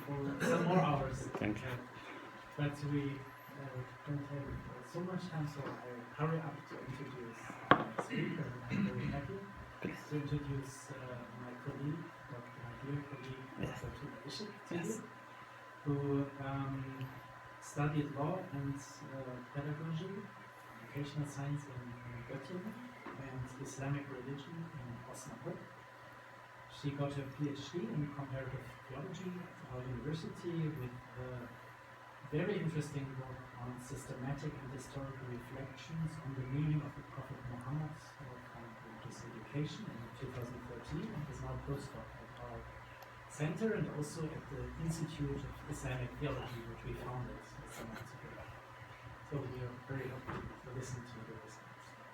for some more hours. Thank you. But we don't have so much time, so I hurry up to introduce the speaker. I'm very happy to introduce my colleague, my dear colleague, Dr. Tuba Isik, who studied law and pedagogy, educational science in Göttingen, and Islamic religion in Osnabrück. She got her PhD in comparative theology at our university with a very interesting work on systematic and historical reflections on the meaning of the Prophet Muhammad from religious education in 2013, and is now a postdoc at our center and also at the Institute of Islamic Theology, which we founded some months ago. So we are very happy to listen to the results.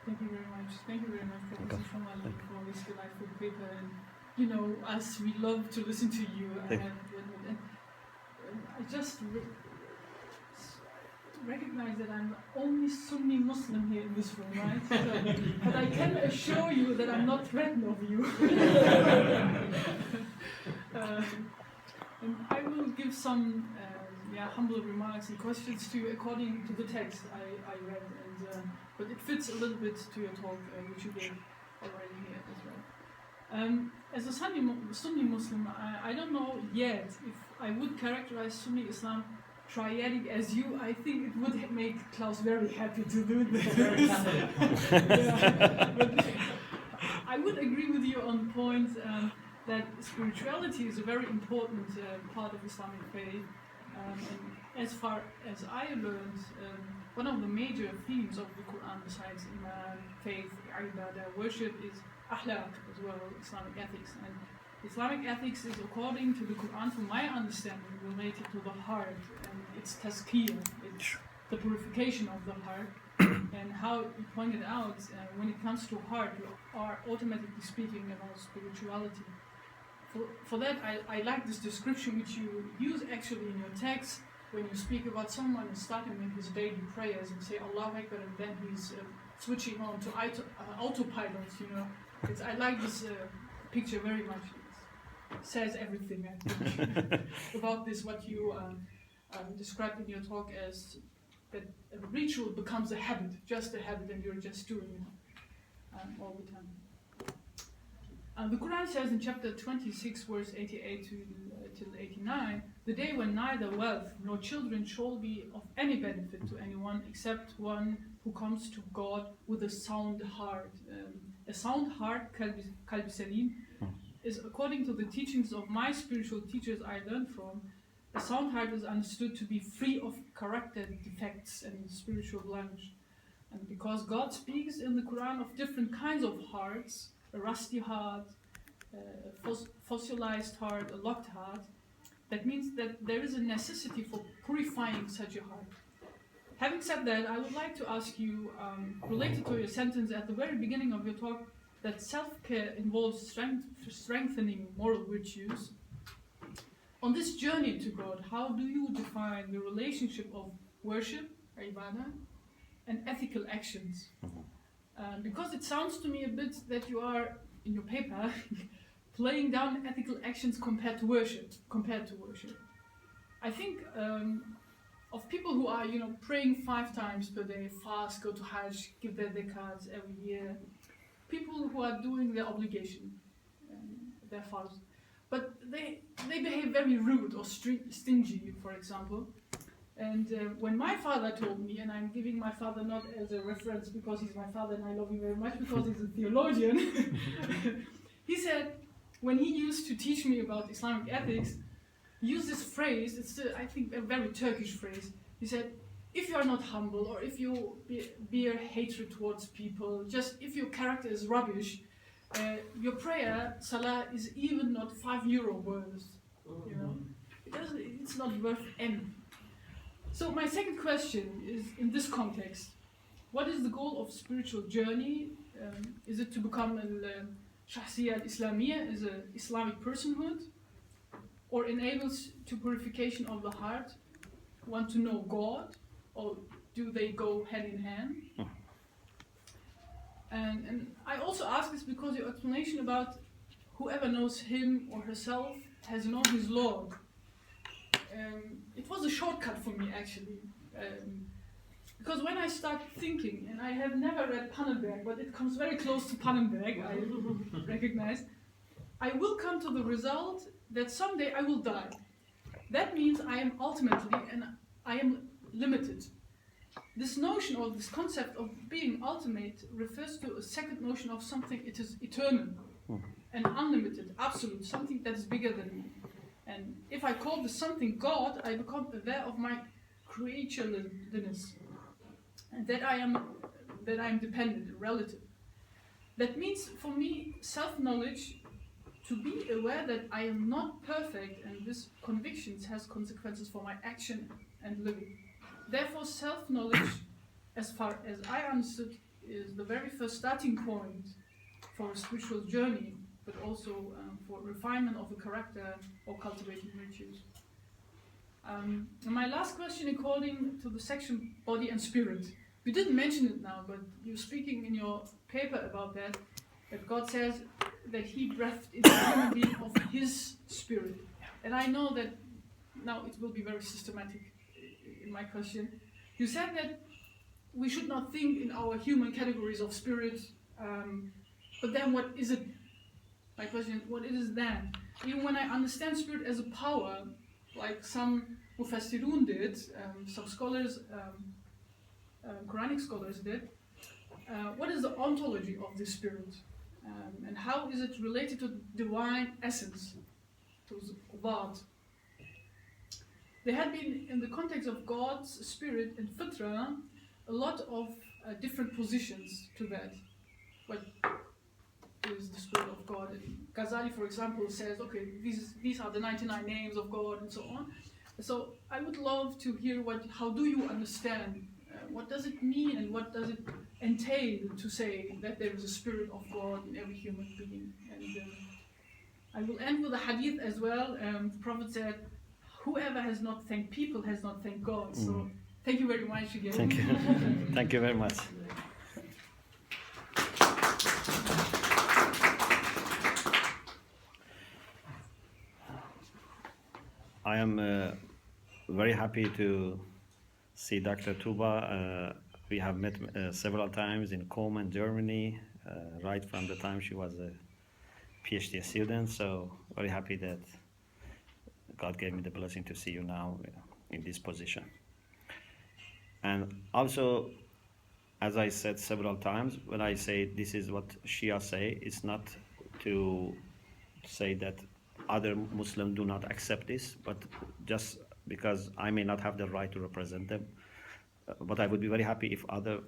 Thank you very much. Thank you very much, Professor Schomali, for this delightful paper. And you know, us, we love to listen to you. And I just recognize that I'm the only Sunni Muslim here in this room, right? So, but I can assure you that I'm not threatened of you. And I will give some humble remarks and questions to you according to the text I read, and but it fits a little bit to your talk, which you gave already here as well. As a Sunni Muslim, I don't know yet if I would characterize Sunni Islam triadic as you. I think it would make Klaus very happy to do this. But I would agree with you on the point that spirituality is a very important part of Islamic faith. And as far as I learned, one of the major themes of the Quran, besides Iman, faith, ibadah, worship, is akhlaq as well, Islamic ethics. And Islamic ethics is, according to the Quran, from my understanding, related to the heart, and it's tazkiyah, it's the purification of the heart. And how you pointed out, when it comes to heart, you are automatically speaking about spirituality. For that, I like this description which you use actually in your text when you speak about someone starting with his daily prayers and say Allahu Akbar, and then he's switching on to autopilot. You know, I like this picture very much. It says everything, I think, about this. What you described in your talk as that a ritual becomes a habit, just a habit, and you're just doing it all the time. The Quran says in chapter 26, verse 88 till 89, the day when neither wealth nor children shall be of any benefit to anyone except one who comes to God with a sound heart. A sound heart, Qalb Salim, is, according to the teachings of my spiritual teachers I learned from, a sound heart is understood to be free of character defects and spiritual blemish. And because God speaks in the Quran of different kinds of hearts, a rusty heart, a fossilized heart, a locked heart, that means that there is a necessity for purifying such a heart. Having said that, I would like to ask you, related to your sentence at the very beginning of your talk, that self-care involves strengthening moral virtues. On this journey to God, how do you define the relationship of worship, ibadah, and ethical actions? Because it sounds to me a bit that you are, in your paper, playing down ethical actions compared to worship. I think of people who are, praying 5 times per day, fast, go to Hajj, give their zakats every year. People who are doing their obligation, their fast. But they behave very rude or stingy, for example. And when my father told me, and I'm giving my father not as a reference because he's my father and I love him very much because he's a theologian, he said, when he used to teach me about Islamic ethics, he used this phrase, it's I think a very Turkish phrase. He said, if you are not humble, or if you bear hatred towards people, just if your character is rubbish, your prayer, salah, is even not €5 worth. It's not worth anything. So my second question is, in this context, what is the goal of spiritual journey? Is it to become al-Shahsiyya al-Islamiyya, is an Islamic personhood? Or enables to purification of the heart? Want to know God? Or do they go hand in hand? And I also ask this because your explanation about whoever knows him or herself has known his Lord. it was a shortcut for me actually. Because when I start thinking, and I have never read Pannenberg, but it comes very close to Pannenberg, I recognize, I will come to the result that someday I will die. That means I am ultimately, and I am limited. This notion or this concept of being ultimate refers to a second notion of something it is eternal and unlimited, absolute, something that is bigger than me. And if I call this something God, I become aware of my creaturelessness, and that I am dependent, relative. That means for me, self-knowledge, to be aware that I am not perfect, and this conviction has consequences for my action and living. Therefore, self-knowledge, as far as I understood, is the very first starting point for a spiritual journey, but also for refinement of a character or cultivating virtues. And my last question, according to the section Body and Spirit. You didn't mention it now, but you're speaking in your paper about that God says that He breathed into the human being of His Spirit. And I know that now it will be very systematic in my question. You said that we should not think in our human categories of spirit, but then what is it? My question, what is then? Even when I understand spirit as a power, like some Mufassirun did, some scholars, Quranic scholars did, what is the ontology of this spirit? And how is it related to divine essence, to God? There had been, in the context of God's spirit and fitra, a lot of different positions to that. What is the spirit of God? And Ghazali, for example, says, okay, these are the 99 names of God, and so on. So I would love to hear how do you understand? What does it mean, and what does it entail to say that there is a spirit of God in every human being? And I will end with a hadith as well. The Prophet said, whoever has not thanked people has not thanked God. So thank you very much again. Thank you. Thank you very much. I am very happy to see Dr. Tuba. We have met several times in Cologne, Germany, right from the time she was a PhD student. So very happy that God gave me the blessing to see you now in this position. And also, as I said several times, when I say this is what Shia say, it's not to say that other Muslims do not accept this, but just because I may not have the right to represent them. But I would be very happy if other,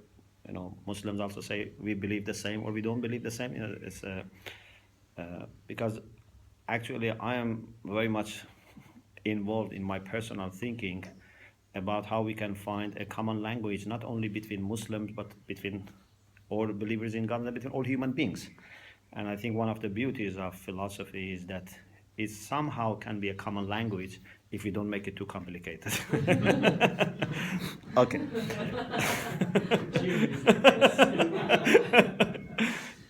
Muslims also say we believe the same or we don't believe the same. It's because actually I am very much involved in my personal thinking about how we can find a common language, not only between Muslims, but between all believers in God and between all human beings. And I think one of the beauties of philosophy is that it somehow can be a common language if we don't make it too complicated. Okay.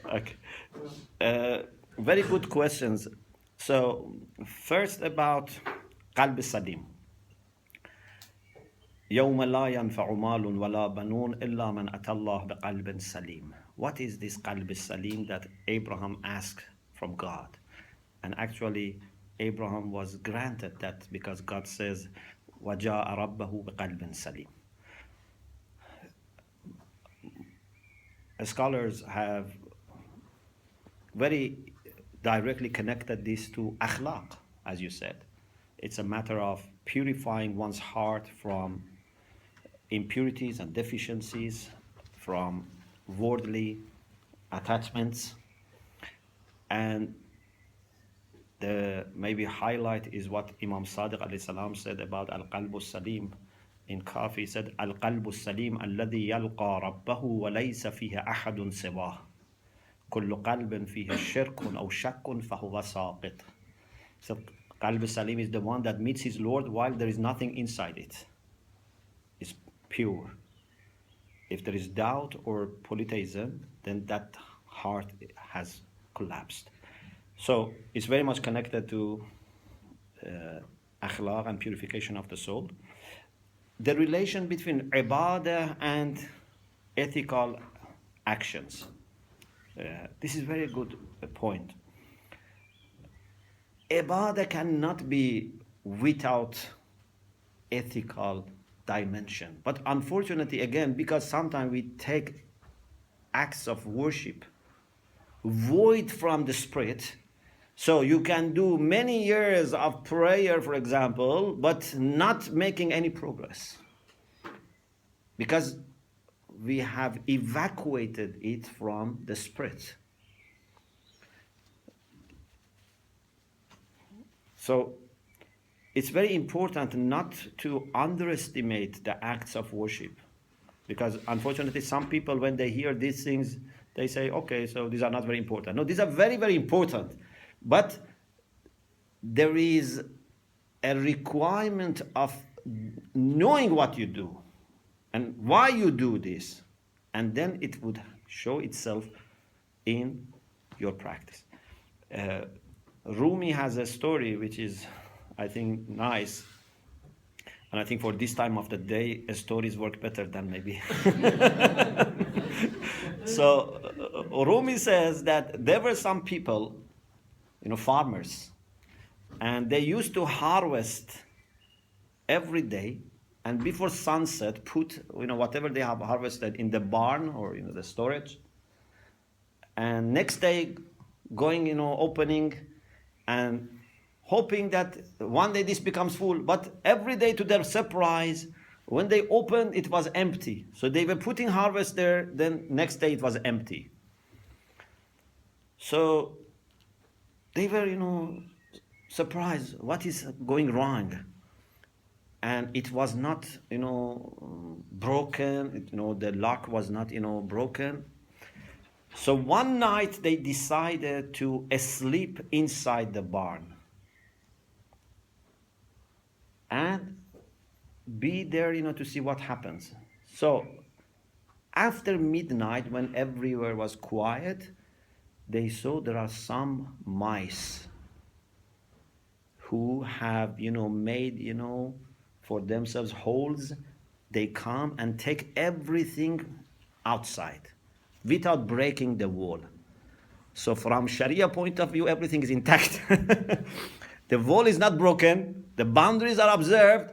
Okay. Very good questions. So first about قلب السليم. يوم لا ينفع مال ولا بنون إلا من أتى الله بقلب سليم. What is this قلب السليم that Abraham asked from God? And actually, Abraham was granted that because God says, وَجَاءَ رَبَّهُ بِقَلْبٍ سَلِيمٍ. Scholars have very directly connected this to akhlaq, as you said. It's a matter of purifying one's heart from impurities and deficiencies, from worldly attachments. And the maybe highlight is what Imam Sadiq alayhi salam said about al-qalbu salim in Kafi. He said, al-qalbu salim alladhi yalqa rabbahu wa laysa fiha ahadun siwah. Kullu qalbin fiha shirkun aw shakkun fahuwa saqit. So qalb salim is the one that meets his Lord while there is nothing inside it. It's pure. If there is doubt or polytheism, then that heart has collapsed. So it's very much connected to akhlaq and purification of the soul. The relation between ibadah and ethical actions. This is very good point. Ibadah cannot be without ethical dimension. But unfortunately, again, because sometimes we take acts of worship void from the spirit, so you can do many years of prayer, for example, but not making any progress. Because we have evacuated it from the spirit. So it's very important not to underestimate the acts of worship. Because unfortunately, some people, when they hear these things, they say, okay, so these are not very important. No, these are very, very important. But there is a requirement of knowing what you do and why you do this. And then it would show itself in your practice. Rumi has a story which is, I think, nice. And I think for this time of the day, stories work better than maybe. So Rumi says that there were some people, farmers, and they used to harvest every day, and before sunset, put whatever they have harvested in the barn or the storage. And next day, going opening and hoping that one day this becomes full. But every day, to their surprise, when they opened, it was empty. So they were putting harvest there, then next day it was empty. So they were, surprised. What is going wrong? And it was not, broken. The lock was not, broken. So one night they decided to sleep inside the barn and be there, to see what happens. So after midnight, when everywhere was quiet, they saw there are some mice who have, made, for themselves holes. They come and take everything outside without breaking the wall. So from Sharia point of view, everything is intact. The wall is not broken, the boundaries are observed,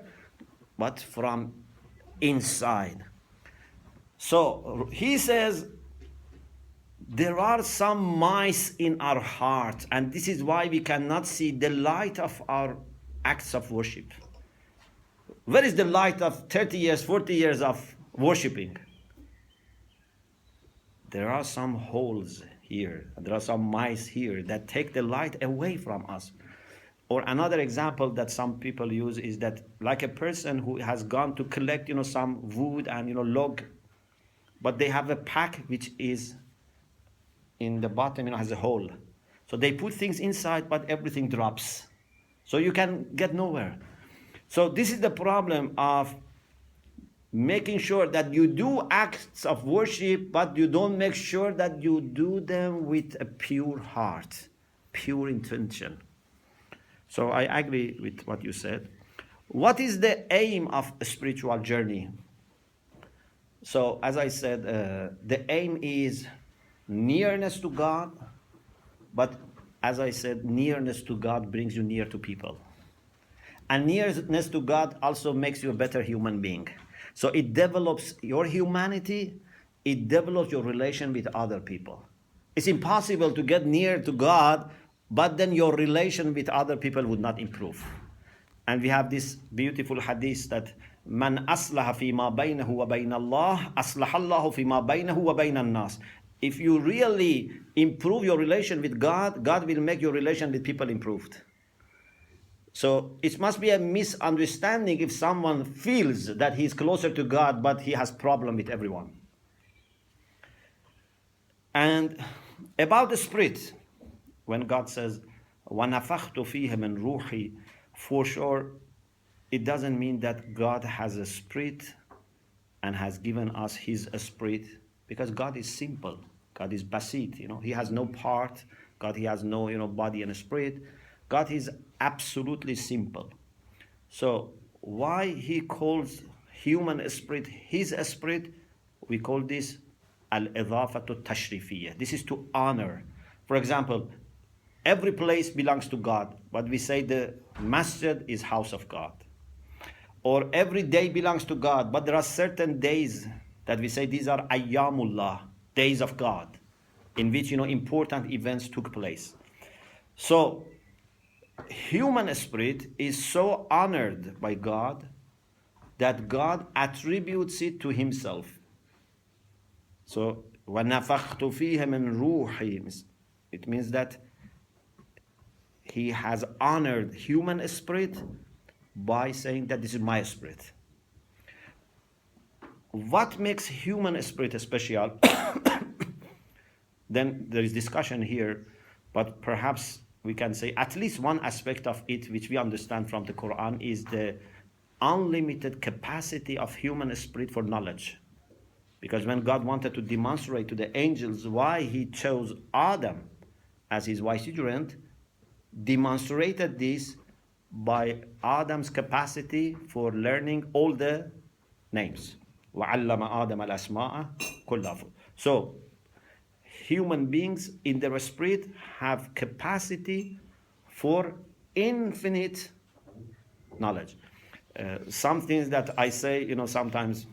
but from inside. So he says, there are some mice in our heart, and this is why we cannot see the light of our acts of worship. Where is the light of 30 years, 40 years of worshiping? There are some holes here, there are some mice here that take the light away from us. Or another example that some people use is that, like a person who has gone to collect, some wood and, log, but they have a pack which is in the bottom, has a hole. So they put things inside, but everything drops. So you can get nowhere. So this is the problem of making sure that you do acts of worship, but you don't make sure that you do them with a pure heart, pure intention. So I agree with what you said. What is the aim of a spiritual journey? So as I said, the aim is nearness to God, but as I said, nearness to God brings you near to people. And nearness to God also makes you a better human being. So it develops your humanity, it develops your relation with other people. It's impossible to get near to God, but then your relation with other people would not improve. And we have this beautiful hadith that Man aslaha fima baynahu wa bayna Allah, aslahallahu fima baynahu wa bayna an-nas. If you really improve your relation with God, God will make your relation with people improved. So it must be a misunderstanding if someone feels that he's closer to God, but he has problem with everyone. And about the spirit, when God says, وَنَفَخْتُ فِيهِ مِنْ رُوحِي, for sure, it doesn't mean that God has a spirit and has given us his spirit, because God is simple. God is basit, he has no part. God, he has no, body and spirit. God is absolutely simple. So why he calls human spirit his spirit? We call this al-idafatu tashrifiyya. This is to honor. For example, every place belongs to God, but we say the masjid is house of God. Or every day belongs to God, but there are certain days that we say these are ayyamullah, days of God, in which important events took place. So human spirit is so honored by God that God attributes it to himself. So وَنَفَخْتُ فِيهَ مِنْ رُوحِي, it means that he has honored human spirit by saying that this is my spirit. What makes human spirit special? Then there is discussion here, but perhaps we can say at least one aspect of it which we understand from the Quran is the unlimited capacity of human spirit for knowledge. Because when God wanted to demonstrate to the angels why he chose Adam as his vicegerent, demonstrated this by Adam's capacity for learning all the names. وَعَلَّمَ آدَمَ الْأَسْمَاءَ كُلَّهَا. So, human beings in their spirit have capacity for infinite knowledge. Some things that I say, sometimes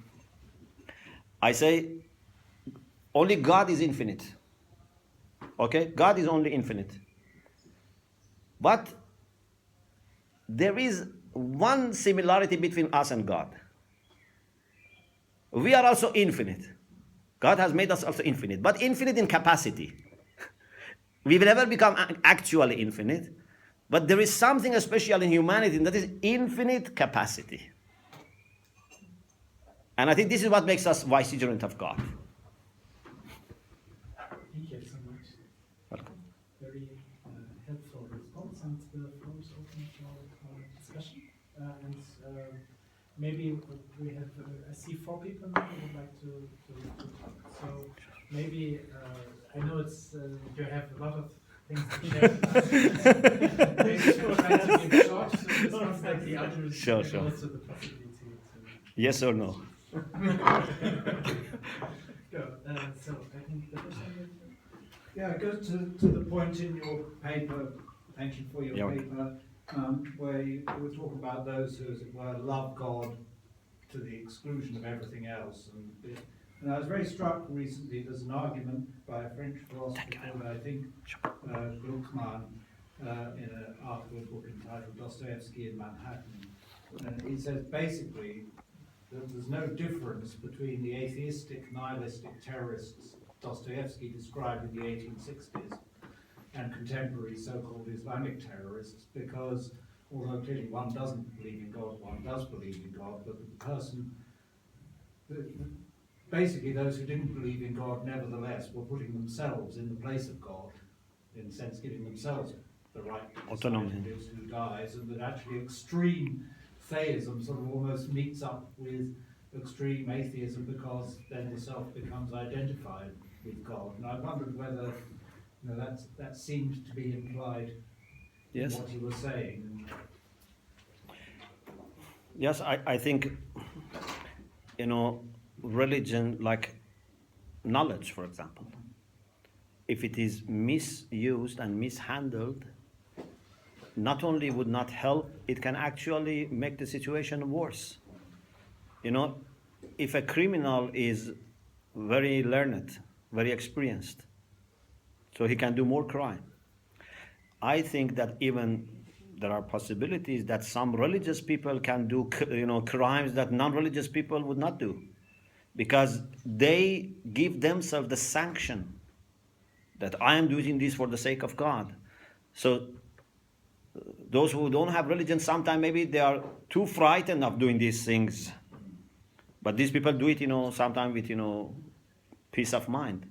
I say only God is infinite. Okay? God is only infinite. But there is one similarity between us and God. We are also infinite. God has made us also infinite, but infinite in capacity. We will never become actually infinite, but there is something special in humanity, and that is infinite capacity. And I think this is what makes us vicegerent of God. Thank you so much. Welcome. Very helpful response, and the floor is open for discussion. Maybe we have, I see 4 people now who would like to talk. So maybe, I know it's, you have a lot of things to share with us. Maybe we'll try to give short response like the others. Sure. Also the possibility to... Yes or no? Go. So I think the first one. Yeah, it goes to the point in your paper, thank you for your paper, where you were talking about those who, as it were, love God to the exclusion of everything else. And I was very struck recently, there's an argument by a French philosopher called, I think, Gluckman, in an article book entitled Dostoyevsky in Manhattan. And he says basically that there's no difference between the atheistic, nihilistic terrorists Dostoyevsky described in the 1860s and contemporary so-called Islamic terrorists, because although clearly one doesn't believe in God, one does believe in God, but the person, basically those who didn't believe in God nevertheless were putting themselves in the place of God, in a sense giving themselves the right to decide who lives, who dies, and that actually extreme theism sort of almost meets up with extreme atheism, because then the self becomes identified with God. And I wondered whether that seemed to be implied in what you were saying. Yes, I think, religion, like knowledge, for example, if it is misused and mishandled, not only would not help, it can actually make the situation worse. If a criminal is very learned, very experienced, so he can do more crime, I think that even there are possibilities that some religious people can do, crimes that non-religious people would not do, because they give themselves the sanction that I am doing this for the sake of God. So those who don't have religion, sometimes maybe they are too frightened of doing these things. But these people do it, sometimes with, peace of mind.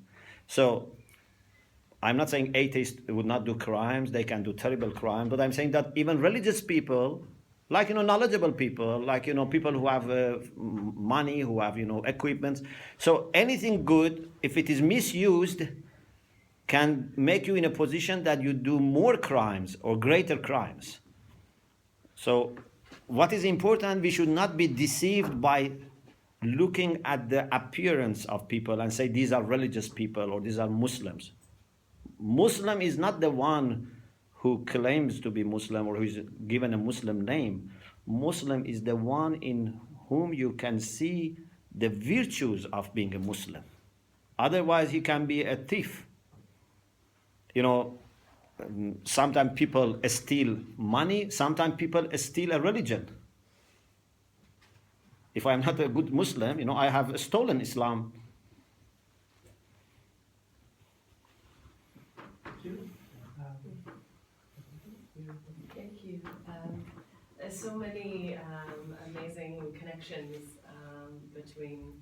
So I'm not saying atheists would not do crimes, they can do terrible crimes, but I'm saying that even religious people, like, knowledgeable people, like, people who have money, who have, equipment. So anything good, if it is misused, can make you in a position that you do more crimes or greater crimes. So what is important, we should not be deceived by looking at the appearance of people and say these are religious people or these are Muslims. Muslim is not the one who claims to be Muslim or who is given a Muslim name. Muslim is the one in whom you can see the virtues of being a Muslim. Otherwise, he can be a thief. You know, sometimes people steal money, sometimes people steal a religion. If I'm not a good Muslim, you know, I have stolen Islam. Thank you. There's so many amazing connections between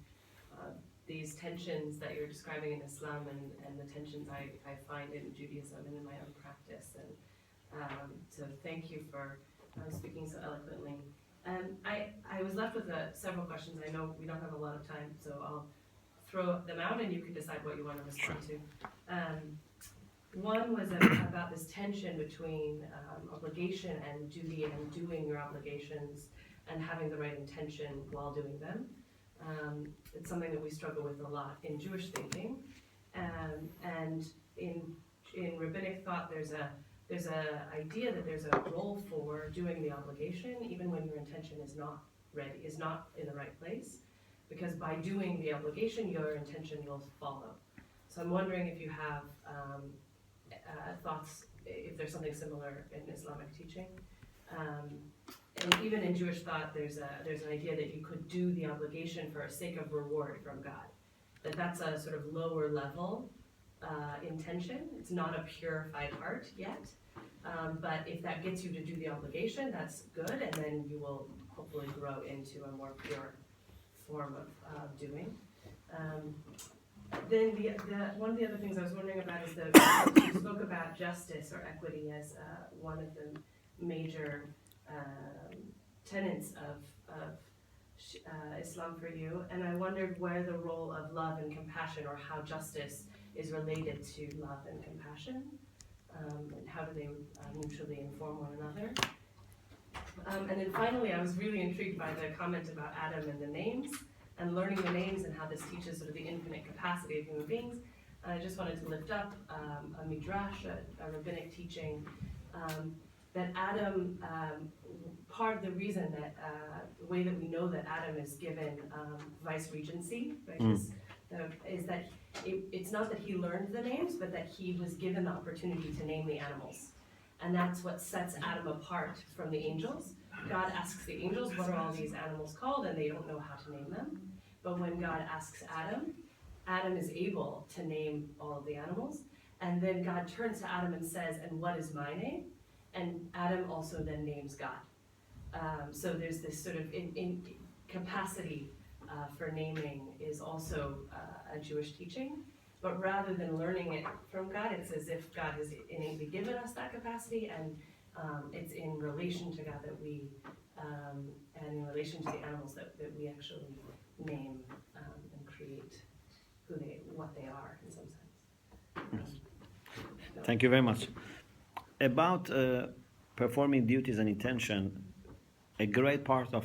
these tensions that you're describing in Islam and the tensions I find in Judaism and in my own practice. And so thank you for speaking so eloquently. I was left with several questions. I know we don't have a lot of time, so I'll throw them out and you can decide what you want to respond to. One was about this tension between obligation and duty and doing your obligations and having the right intention while doing them. It's something that we struggle with a lot in Jewish thinking, and in rabbinic thought, there's a idea that there's a role for doing the obligation even when your intention is not ready, is not in the right place, because by doing the obligation, your intention will follow. So I'm wondering if you have thoughts, if there's something similar in Islamic teaching. And even in Jewish thought, there's an idea that you could do the obligation for a sake of reward from God. That's a sort of lower level intention. It's not a purified heart yet. But if that gets you to do the obligation, that's good, and then you will hopefully grow into a more pure form of doing. Then one of the other things I was wondering about is you spoke about justice or equity as one of the major tenets of Islam for you, and I wondered where the role of love and compassion, or how justice is related to love and compassion, and how do they mutually inform one another. And then finally, I was really intrigued by the comment about Adam and the names, and learning the names and how this teaches sort of the infinite capacity of human beings. And I just wanted to lift up a midrash, a rabbinic teaching, that Adam, part of the reason that, the way that we know that Adam is given vice regency, right, is that it's not that he learned the names, but that he was given the opportunity to name the animals. And that's what sets Adam apart from the angels. God asks the angels, what are all these animals called? And they don't know how to name them. But when God asks Adam, Adam is able to name all of the animals. And then God turns to Adam and says, and what is my name? And Adam also then names God. So there's this sort of in capacity for naming is also a Jewish teaching. But rather than learning it from God, it's as if God has innately given us that capacity, and it's in relation to God that we, and in relation to the animals that we actually name and create what they are in some sense. Thank you very much. About performing duties and intention, a great part of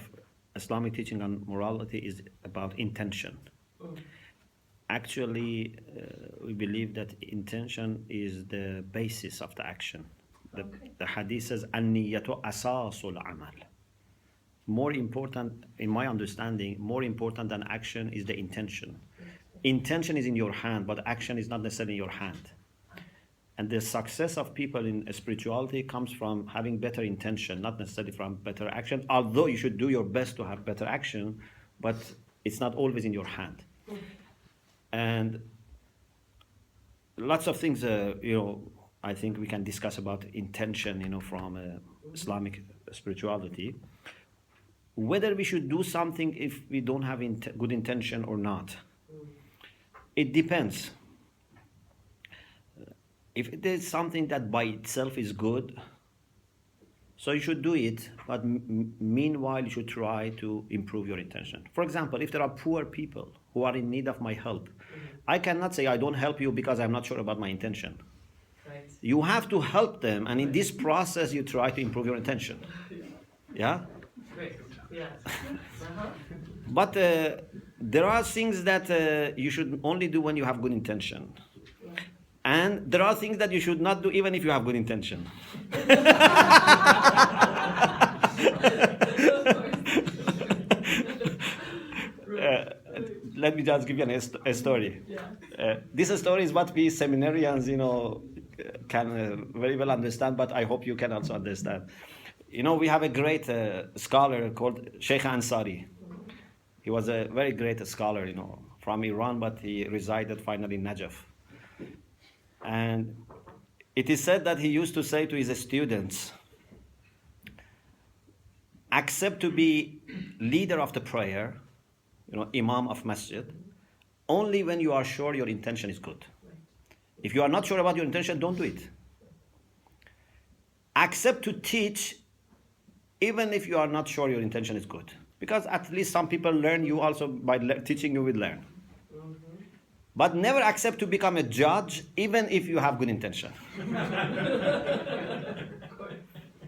Islamic teaching on morality is about intention. Actually, we believe that intention is the basis of the action. The hadith says, "An-niyatu asasul amal." More important, in my understanding, more important than action is the intention. Intention is in your hand, but action is not necessarily in your hand. And the success of people in spirituality comes from having better intention, not necessarily from better action, although you should do your best to have better action, but it's not always in your hand. And lots of things, I think we can discuss about intention, from Islamic spirituality. Whether we should do something if we don't have good intention or not, it depends. If it is something that by itself is good, so you should do it, but meanwhile you should try to improve your intention. For example, if there are poor people who are in need of my help, I cannot say I don't help you because I'm not sure about my intention. Right. You have to help them, and in this process you try to improve your intention. Yeah? Yes. Uh-huh. But there are things that you should only do when you have good intention. And there are things that you should not do even if you have good intention. Let me just give you a story. This story is what we seminarians, can very well understand, but I hope you can also understand. We have a great scholar called Sheikh Ansari. He was a very great scholar, from Iran, but he resided finally in Najaf. And it is said that he used to say to his students, accept to be leader of the prayer, imam of masjid, only when you are sure your intention is good. If you are not sure about your intention, don't do it. Accept to teach even if you are not sure your intention is good. Because at least some people learn, you also by teaching you will learn. But never accept to become a judge even if you have good intention.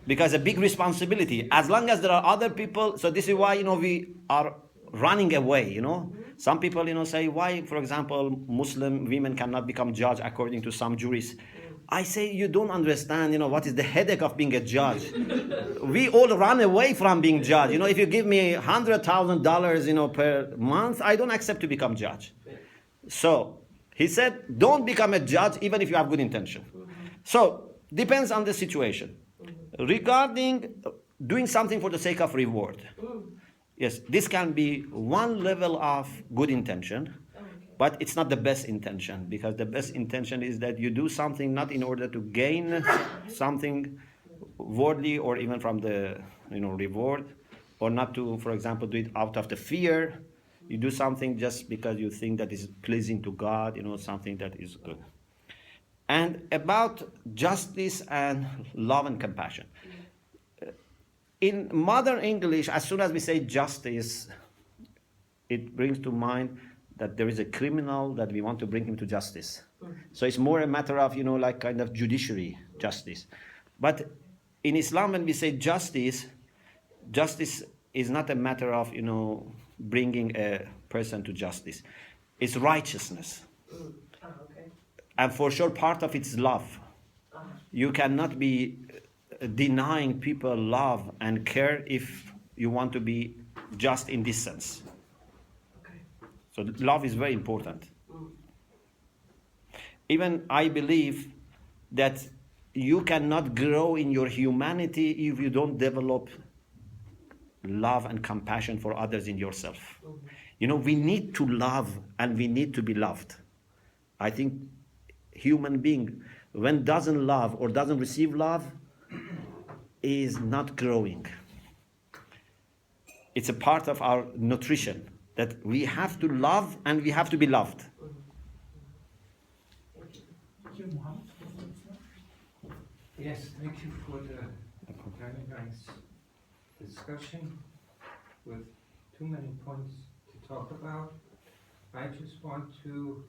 Because a big responsibility, as long as there are other people, so this is why, we are running away, Some people, say, why, for example, Muslim women cannot become judge according to some jurists. I say, you don't understand, what is the headache of being a judge. We all run away from being judge. If you give me $100,000, per month, I don't accept to become judge. So, he said, don't become a judge even if you have good intention. So, depends on the situation. Regarding doing something for the sake of reward. Yes, this can be one level of good intention, but it's not the best intention, because the best intention is that you do something not in order to gain something worldly or even from the reward, or not to, for example, do it out of the fear. You do something just because you think that is pleasing to God, something that is good. And about justice and love and compassion. In modern English, as soon as we say justice, it brings to mind that there is a criminal that we want to bring him to justice. So it's more a matter of, like kind of judiciary justice. But in Islam, when we say justice, justice is not a matter of, bringing a person to justice. It's righteousness. And for sure, part of it's love. You cannot be denying people love and care if you want to be just in this sense. So love is very important. Even I believe that you cannot grow in your humanity if you don't develop love and compassion for others in yourself. We need to love and we need to be loved. I think human being, when doesn't love or doesn't receive love, is not growing. It's a part of our nutrition, that we have to love and we have to be loved. Thank you, Mohammed. Yes, thank you for the very nice discussion with too many points to talk about. I just want to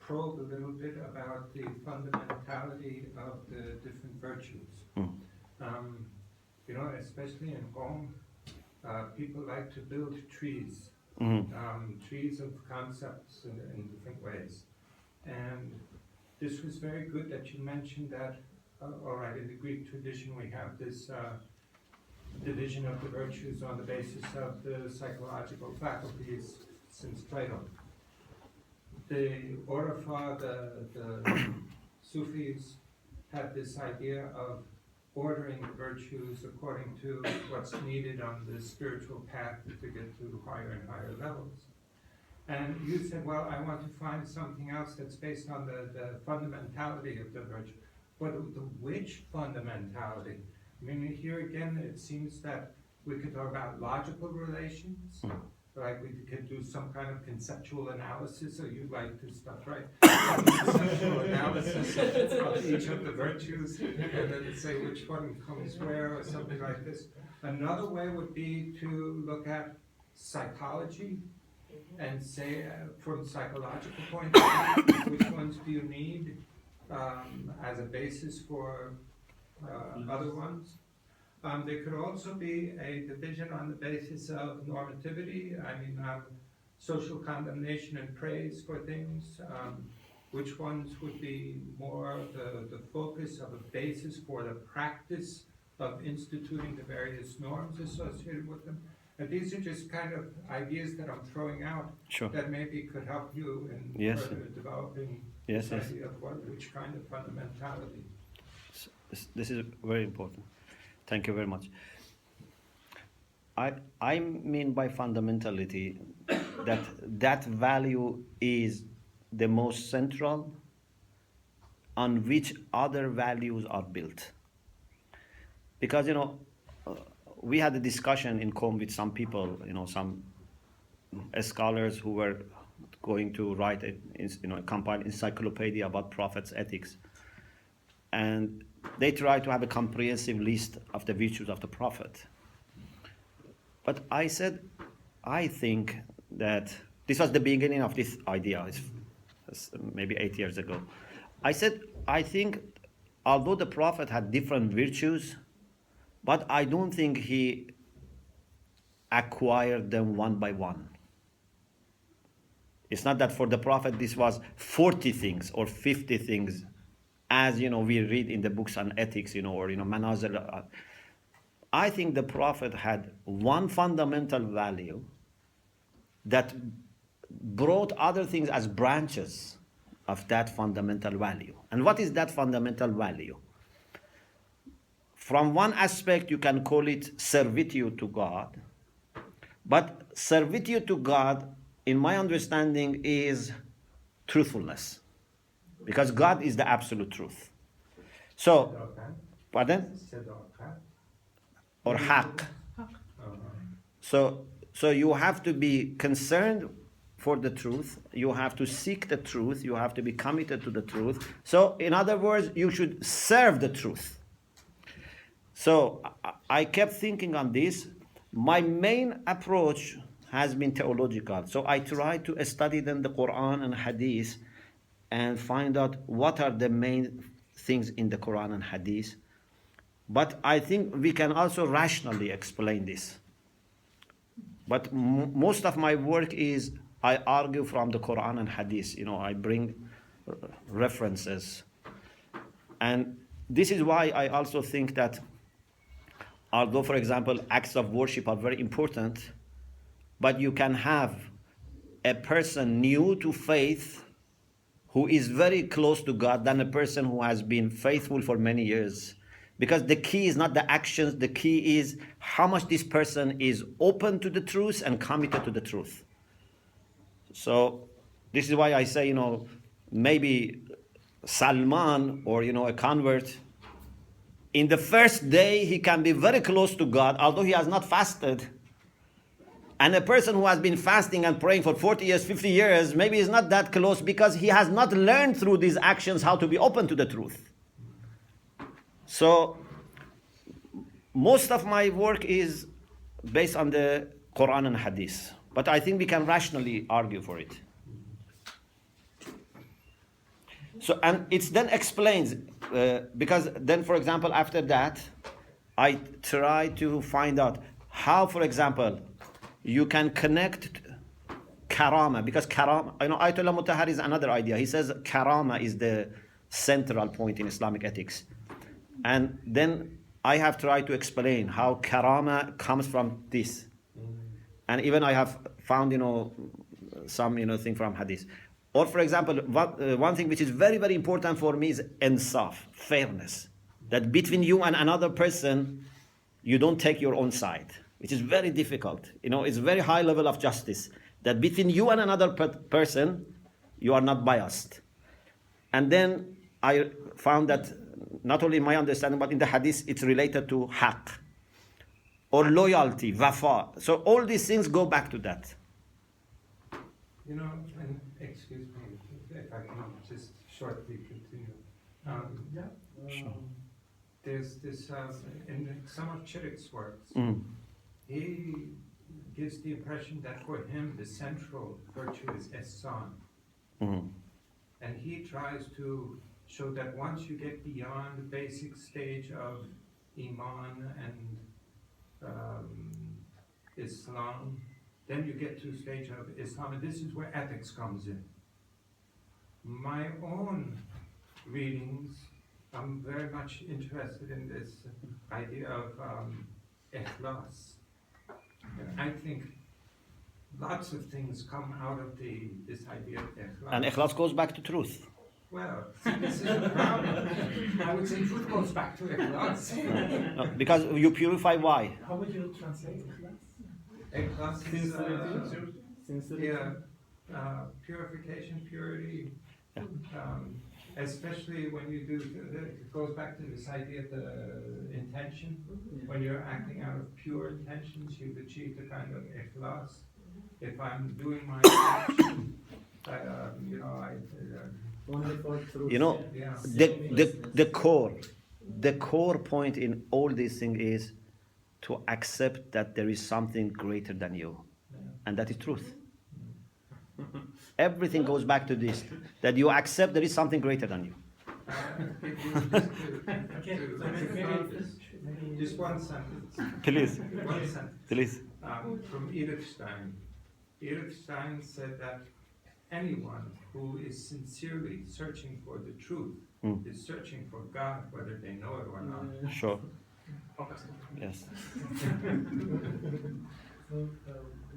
probe a little bit about the fundamentality of the different virtues. Especially in Rome, people like to build trees, trees of concepts in different ways. And this was very good that you mentioned that, all right, in the Greek tradition we have this division of the virtues on the basis of the psychological faculties since Plato. The Orpha, the Sufis, had this idea of ordering the virtues according to what's needed on the spiritual path to get to higher and higher levels. And you said, well, I want to find something else that's based on the fundamentality of the virtue. But the which fundamentality? I mean, here again, it seems that we could talk about logical relations, like we could do some kind of conceptual analysis, so you like this stuff, right? Conceptual analysis of each of the virtues, and then say which one comes where, or something like this. Another way would be to look at psychology and say, from a psychological point of view, which ones do you need as a basis for other ones? There could also be a division on the basis of normativity. I mean, social condemnation and praise for things. Which ones would be more the focus of a basis for the practice of instituting the various norms associated with them? And these are just kind of ideas that I'm throwing out Sure. that maybe could help you in Yes. further developing Yes, this yes. idea of which kind of fundamentality. This is very important. Thank you very much. I mean by fundamentality that value is the most central on which other values are built. Because, we had a discussion in COM with some people, some scholars who were going to write a compiled encyclopedia about prophets' ethics. And they tried to have a comprehensive list of the virtues of the prophet. But I said, I think that this was the beginning of this idea, it's maybe 8 years ago. I said, I think although the prophet had different virtues, but I don't think he acquired them one by one. It's not that for the prophet this was 40 things or 50 things, as we read in the books on ethics, or manazil. I think the prophet had one fundamental value that brought other things as branches of that fundamental value. And what is that fundamental value? From one aspect, you can call it servitude to God. But servitude to God, in my understanding, is truthfulness. Because God is the absolute truth. So, pardon? Or haq. So you have to be concerned for the truth. You have to seek the truth. You have to be committed to the truth. So, in other words, you should serve the truth. So I kept thinking on this. My main approach has been theological. So I tried to study then the Quran and Hadith and find out what are the main things in the Quran and Hadith. But I think we can also rationally explain this. But most of my work is I argue from the Quran and Hadith. I bring references. And this is why I also think that although, for example, acts of worship are very important, but you can have a person new to faith who is very close to God than a person who has been faithful for many years. Because the key is not the actions, the key is how much this person is open to the truth and committed to the truth. So this is why I say, maybe Salman or, a convert, in the first day he can be very close to God, although he has not fasted. And a person who has been fasting and praying for 40 years, 50 years, maybe is not that close because he has not learned through these actions how to be open to the truth. So, most of my work is based on the Quran and Hadith. But I think we can rationally argue for it. So, and it then explains, because then, for example, after that, I try to find out how, for example, you can connect karama, because karama, Ayatollah Mutahhari is another idea. He says karama is the central point in Islamic ethics. And then I have tried to explain how karama comes from this. And even I have found, some, thing from hadith. Or, for example, one thing which is very, very important for me is insaf, fairness. That between you and another person, you don't take your own side, which is very difficult. It's a very high level of justice. That between you and another person, you are not biased. And then I found that not only in my understanding, but in the hadith, it's related to haq, or loyalty, wafa. So all these things go back to that. And excuse me if I can just shortly continue. Sure. There's this, in some of Chirik's works, he gives the impression that for him the central virtue is ihsan. And he tries to show that once you get beyond the basic stage of Iman and Islam. Then you get to a stage of Islam, and this is where ethics comes in. My own readings, I'm very much interested in this idea of ikhlas. And I think lots of things come out of this idea of ikhlas. And ikhlas goes back to truth. Well, see, this is the problem. I would say truth goes back to ikhlas. No, because you purify why? How would you translate ikhlas? Ikhlas is Sincerity. purification, purity. Yeah. Especially when you do, it goes back to this idea of the intention. When you're acting out of pure intentions, you've achieved a kind of ikhlas. If I'm doing my action, Only for truth. You know, yeah. the core point in all these things is to accept that there is something greater than you, and that is truth. Everything goes back to this, that you accept there is something greater than you. Just one sentence. Please, One sentence. please. From Edith Stein. Edith Stein said that anyone who is sincerely searching for the truth is searching for God, whether they know it or not. Sure. Yes. So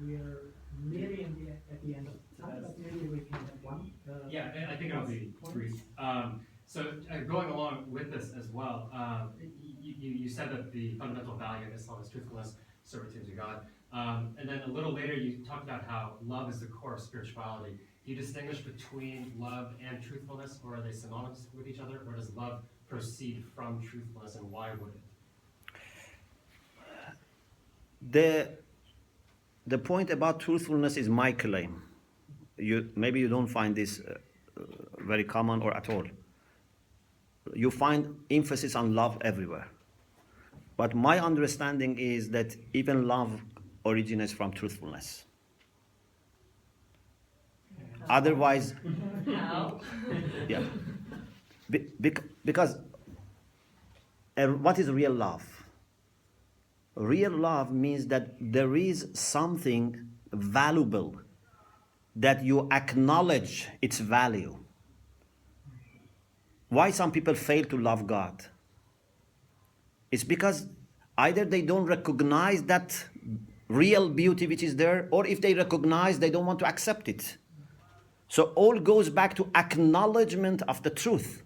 we are nearly at the end of time, but maybe we can have one. Yeah, and I think I'll be brief. Going along with this as well, you said that the fundamental value of Islam is truthfulness, servitude to God. And then a little later you talked about how love is the core of spirituality. Do you distinguish between love and truthfulness, or are they synonymous with each other, or does love proceed from truthfulness, and why would it? The point about truthfulness is my claim. Maybe you don't find this very common or at all. You find emphasis on love everywhere. But my understanding is that even love originates from truthfulness. Otherwise, How? yeah. Because what is real love? Real love means that there is something valuable, that you acknowledge its value. Why some people fail to love God? It's because either they don't recognize that real beauty which is there, or if they recognize, they don't want to accept it. So all goes back to acknowledgement of the truth.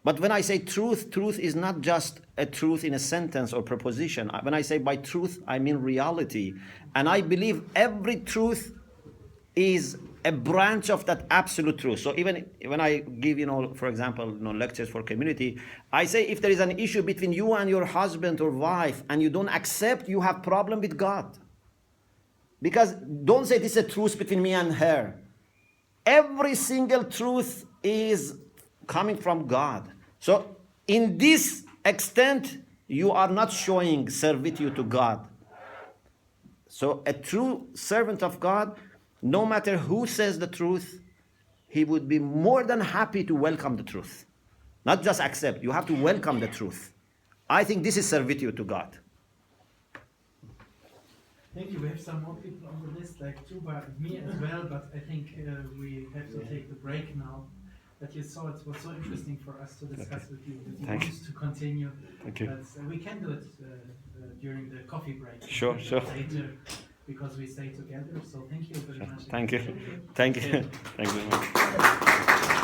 But when I say truth, truth is not just a truth in a sentence or preposition. When I say by truth, I mean reality. And I believe every truth is a branch of that absolute truth. So even when I give, for example, lectures for community, I say if there is an issue between you and your husband or wife and you don't accept, you have problem with God. Because don't say this is a truth between me and her. Every single truth is coming from God. So in this extent, you are not showing servitude to God. So a true servant of God, no matter who says the truth, he would be more than happy to welcome the truth. Not just accept, you have to welcome the truth. I think this is servitude to God. Thank you. We have some more people on the list, like Tuba and me as well, but I think we have to take the break now. But you saw it was so interesting for us to discuss with you. That you Thank want to continue. Thank you. But we can do it during the coffee break. Sure. Later, because we stay together. So thank you very much. Thank you. Thank you. Thank you very much.